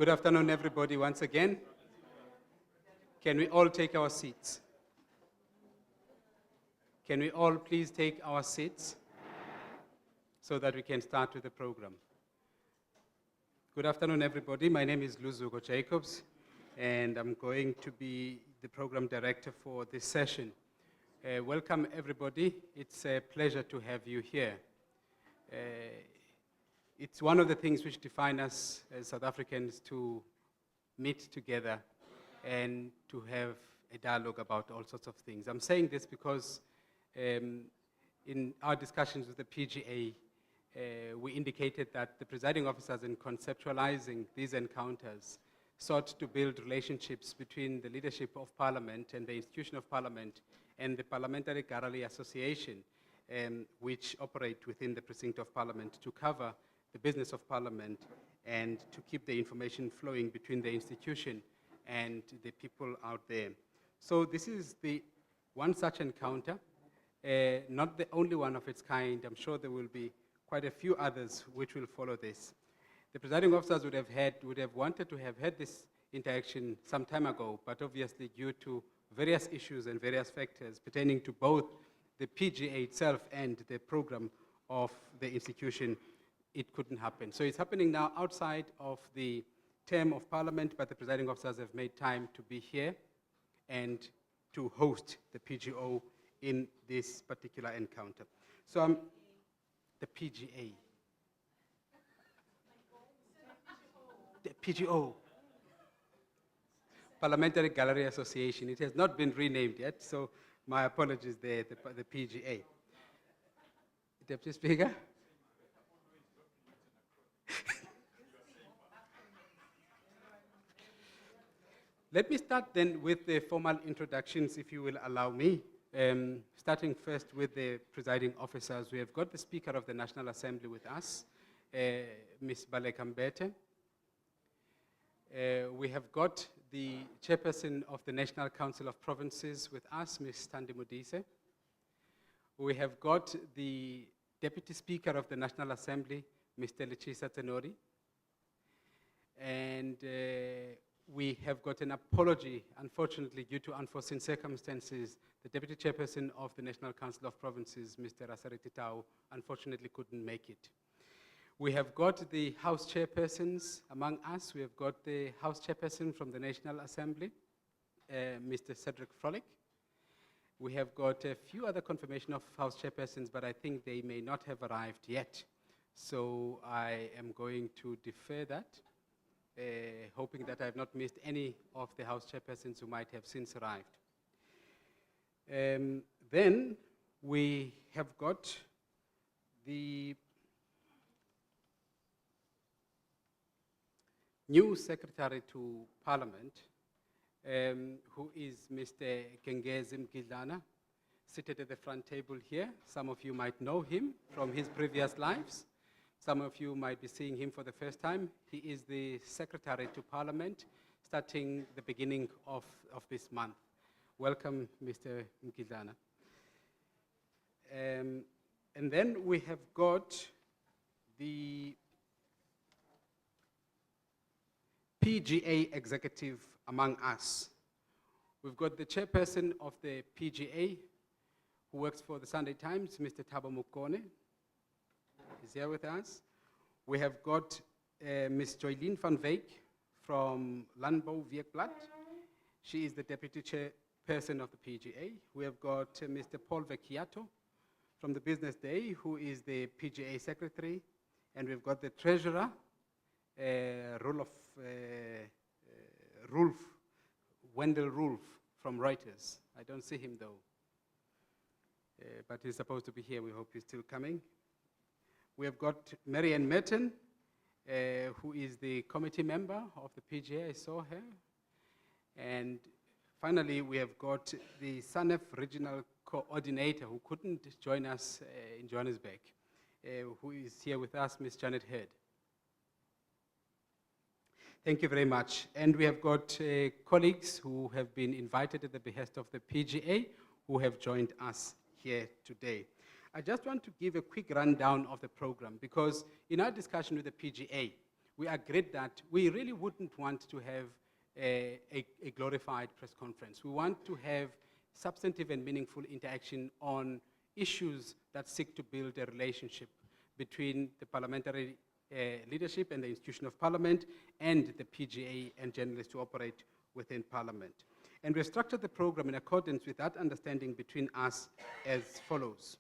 Good afternoon, everybody, once again. Can we all take our seats? Can we all please take our seats so that we can start with the program? Good afternoon, everybody. My name is Luzuko Jacobs, and I'm going to be the program director for this session. Welcome, everybody. It's a pleasure to have you here. It's one of the things which define us as South Africans to meet together and to have a dialogue about all sorts of things. I'm saying this because in our discussions with the PGA, we indicated that the presiding officers in conceptualizing these encounters sought to build relationships between the leadership of Parliament and the institution of Parliament and the Parliamentary Gallery Association, which operate within the precinct of Parliament to cover the business of Parliament and to keep the information flowing between the institution and the people out there. So this is the one such encounter, not the only one of its kind. I'm sure there will be quite a few others which will follow this. The presiding officers would have wanted to have had this interaction some time ago, but obviously due to various issues and various factors pertaining to both the PGA itself and the program of the institution, it couldn't happen. So it's happening now outside of the term of Parliament, but the presiding officers have made time to be here and to host the PGO in this particular encounter. So the PGA. The PGO. Parliamentary Gallery Association. It has not been renamed yet, so my apologies there, the PGA. Deputy Speaker? Let me start then with the formal introductions, if you will allow me. Starting first with the presiding officers. We have got the Speaker of the National Assembly with us, Ms. Baleka Mbete. We have got the Chairperson of the National Council of Provinces with us, Ms. Thandi Modise. We have got the Deputy Speaker of the National Assembly, Mr. Lechisa Tenori. And we have got an apology, unfortunately, due to unforeseen circumstances. The Deputy Chairperson of the National Council of Provinces, Mr. Rasariti Tau, unfortunately couldn't make it. We have got the House Chairpersons among us. We have got the House Chairperson from the National Assembly, Mr. Cedric Frolick. We have got a few other confirmation of House Chairpersons, but I think they may not have arrived yet. So I am going to defer that. Hoping that I have not missed any of the House Chairpersons who might have since arrived. Then we have got the new Secretary to Parliament, who is Mr. Kengezi Mgidlana, seated at the front table here. Some of you might know him from his previous lives. Some of you might be seeing him for the first time. He is the Secretary to Parliament, starting the beginning of this month. Welcome, Mr. Mgidlana. And then we have got the PGA executive among us. We've got the Chairperson of the PGA, who works for the Sunday Times, Mr. Thabo Mokone. Is here with us. We have got Ms. Joylene van Wyk from Landbou Weekblad. She is the Deputy Chairperson of the PGA. We have got Mr. Paul Vecchiato from the Business Day, who is the PGA Secretary. And we've got the Treasurer, Wendell Rolf from Reuters. I don't see him though, but he's supposed to be here. We hope he's still coming. We have got Marianne Merton, who is the committee member of the PGA. I saw her. And finally, we have got the SANEF regional coordinator, who couldn't join us in Johannesburg, who is here with us, Ms. Janet Heard. Thank you very much. And we have got colleagues who have been invited at the behest of the PGA, who have joined us here today. I just want to give a quick rundown of the program, because in our discussion with the PGA, we agreed that we really wouldn't want to have a glorified press conference. We want to have substantive and meaningful interaction on issues that seek to build a relationship between the parliamentary leadership and the institution of parliament and the PGA and journalists who operate within parliament. And we structured the program in accordance with that understanding between us as follows.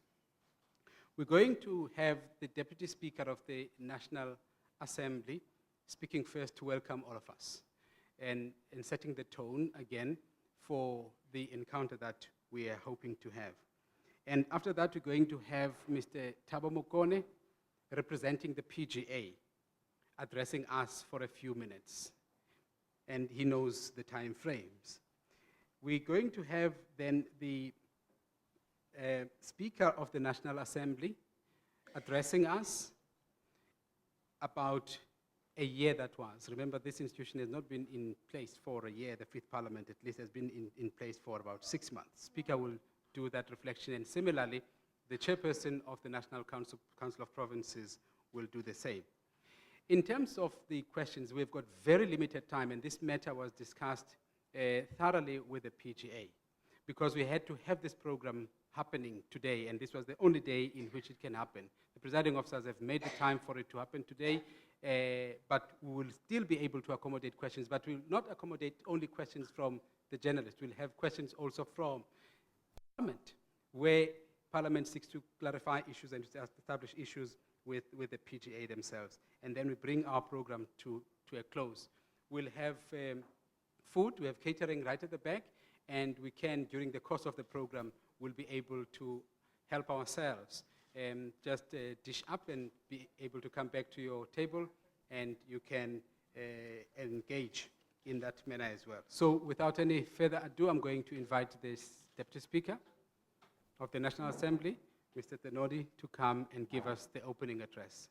We're going to have the Deputy Speaker of the National Assembly speaking first to welcome all of us and setting the tone again for the encounter that we are hoping to have. And after that, we're going to have Mr. Thabo Mokone representing the PGA addressing us for a few minutes. And he knows the time frames. We're going to have then the Speaker of the National Assembly addressing us about a year that was. Remember, this institution has not been in place for a year. The Fifth Parliament, at least, has been in place for about 6 months. Speaker will do that reflection, and similarly, the chairperson of the National Council of Provinces will do the same. In terms of the questions, we've got very limited time, and this matter was discussed thoroughly with the PGA, because we had to have this program happening today, and this was the only day in which it can happen. The presiding officers have made the time for it to happen today, but we will still be able to accommodate questions, but we will not accommodate only questions from the journalists. We'll have questions also from Parliament, where Parliament seeks to clarify issues and to establish issues with the PGA themselves. And then we bring our program to a close. We'll have food, we have catering right at the back, and we can, during the course of the program, we'll be able to help ourselves. Just dish up and be able to come back to your table, and you can engage in that manner as well. So without any further ado, I'm going to invite the Deputy Speaker of the National Assembly, Mr. Tenodi, to come and give us the opening address.